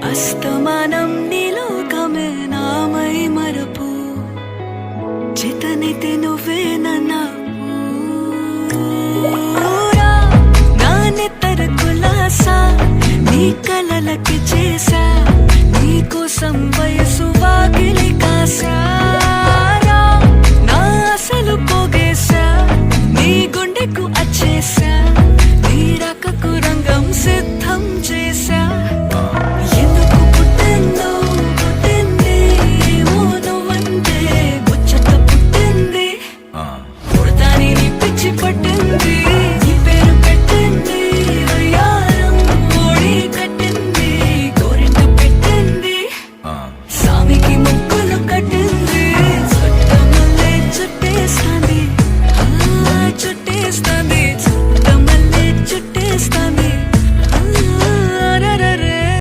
అస్తమానం నీలోకమే నామై మరపు చితనితి నువ్వే నన్నా నానెత్తర కులాసా నీ కలలకి చేసా నీకోసం వయసు వాకిలి కాసా